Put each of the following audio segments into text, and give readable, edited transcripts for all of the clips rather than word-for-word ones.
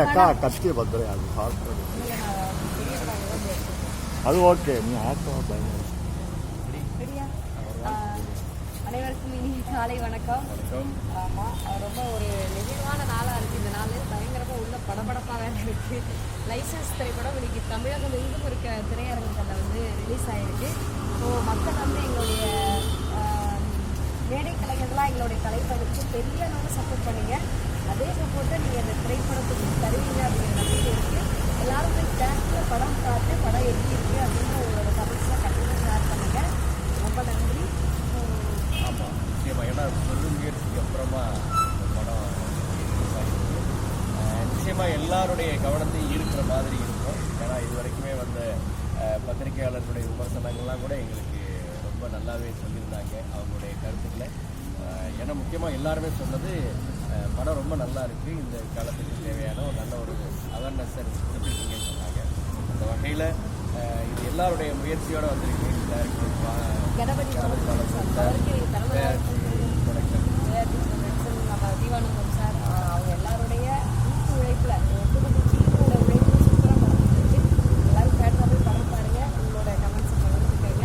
அக்கா கத்தி பத்திரம் அது ஹாஸ்பிட்டல் அது ஓகே நீ ஆக்டர் பயங்கர. அனைவருக்கும் இனி காலை வணக்கம். ஆமாம், ரொம்ப ஒரு நெகிழ்வான நாளாக இருக்குது. இந்த நாள் பயங்கரமாக உள்ள படபடப்பாக வேறு இருக்குது. லைசன்ஸ் திரைப்படம் இன்னைக்கு தமிழகம் எங்கும் இருக்க திரையரங்குகளில் வந்து ரிலீஸ் ஆகிருக்கு. ஸோ மக்கள் வந்து எங்களுடைய மேடை கலைஞர்களாக எங்களுடைய கலைப்பதற்கு பெரிய அளவில் சப்போர்ட் பண்ணுங்க. அதே சப்போர்ட்டை நீங்கள் அந்த திரைப்படத்துக்கு தருவீங்க அப்படிங்கிற நம்பிக்கை இருக்குது. எல்லாரும் போய் தேட்டரில் படம் பார்த்து படம் எப்படி இருக்குது அப்படின்னு உங்களோட கமெண்ட்ஸில் கண்டிப்பாக ஷேர் பண்ணுங்கள். ரொம்ப நன்றி. ஆமாம், நிச்சயமாக. ஏன்னா சொல்லும் முயற்சிக்கு அப்புறமா படம் நிச்சயமாக எல்லாருடைய கவனத்தையும் ஈர்க்கிற மாதிரி இருக்கும். ஏன்னா இது வரைக்குமே வந்த பத்திரிகையாளர்களுடைய விமர்சனங்கள்லாம் கூட எங்களுக்கு ரொம்ப நல்லாவே சொல்லியிருந்தாங்க அவங்களுடைய கருத்துக்களை. ஏன்னா முக்கியமாக எல்லாருமே சொன்னது படம் ரொம்ப நல்லா இருக்குது, இந்த காலத்துக்கு தேவையான ஒரு நல்ல ஒரு அவேர்னஸை கொடுத்துருக்கீங்கன்னு சொன்னாங்க. அந்த வகையில் இது எல்லாருடைய முயற்சியோடு வந்திருக்கு. தீவானந்தம் சார் அவங்க எல்லாருடைய கூட்டு உழைப்பில் டீமோட உழைப்பு சூப்பராக நடந்துருக்கு. எல்லாரும் கேட்டாவே படம் பாருங்க, உங்களோட கமெண்ட்ஸ் பகிர்ந்துக்கங்க.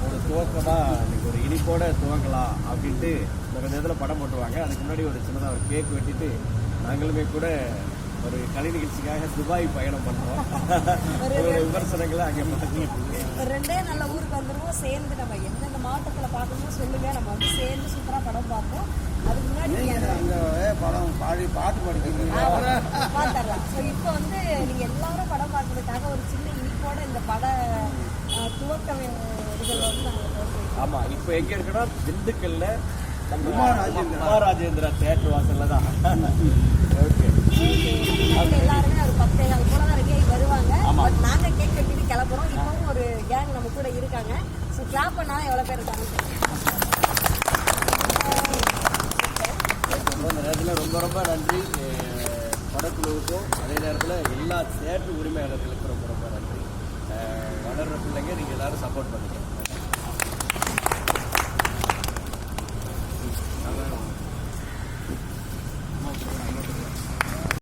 ஒரு துவக்கமாக இன்னைக்கு ஒரு இனிப்போட துவங்கலாம் அப்படின்ட்டு நிறைய நேரத்தில் படம் போட்டுருவாங்க. அதுக்கு முன்னாடி ஒரு சின்னதாக ஒரு கேக் வெட்டிட்டு நாங்களுமே கூட ஒரு கலை நிகழ்ச்சிக்காக துபாய் பயணம் பண்ணுறோம். ஒரு விமர்சனங்களை அங்கே ஒரு ரெண்டே நல்ல ஊருக்கு வந்துடுவோம். சேர்ந்து நம்ம எந்தெந்த மாவட்டத்தில் பார்க்கணுமோ சொல்லுங்க, நம்ம வந்து சேர்ந்து சூப்பராக படம் பார்ப்போம். அதுக்கு முன்னாடி படம் பாடி பாட்டு பார்த்துடலாம். ஸோ இப்போ வந்து நீங்கள் எல்லாரும் படம் பார்க்கறதுக்காக ஒரு சின்ன இனிப்போட இந்த பட துவக்க இதுகள் வந்து நாங்கள் ஆமாம். இப்போ எங்கே இருக்குன்னா திண்டுக்கல்ல மகாராஜேந்திரா தியேட்டர் வாசல்ல தான். ஓகே, எல்லாருமே ஒரு 10 கூட தான் ரெடியாகி வருவாங்க. பட் நாங்கள் கேக் கட்டிட்டு கிளம்புறோம். இப்பவும் ஒரு கேங் நம்ம கூட இருக்காங்க. ஸோ கிளாப் பண்ணால் எவ்வளோ பேர் இருக்காங்க. இந்த நேரத்தில் ரொம்ப ரொம்ப நன்றி படக்குழுவுக்கும், அதே நேரத்தில் எல்லா தியேட்டர் உரிமையாளர்களுக்கும் ரொம்ப ரொம்ப நன்றி. வளர்கிற பிள்ளைங்க நீங்கள் எல்லாரும் சப்போர்ட் பண்ணுங்க.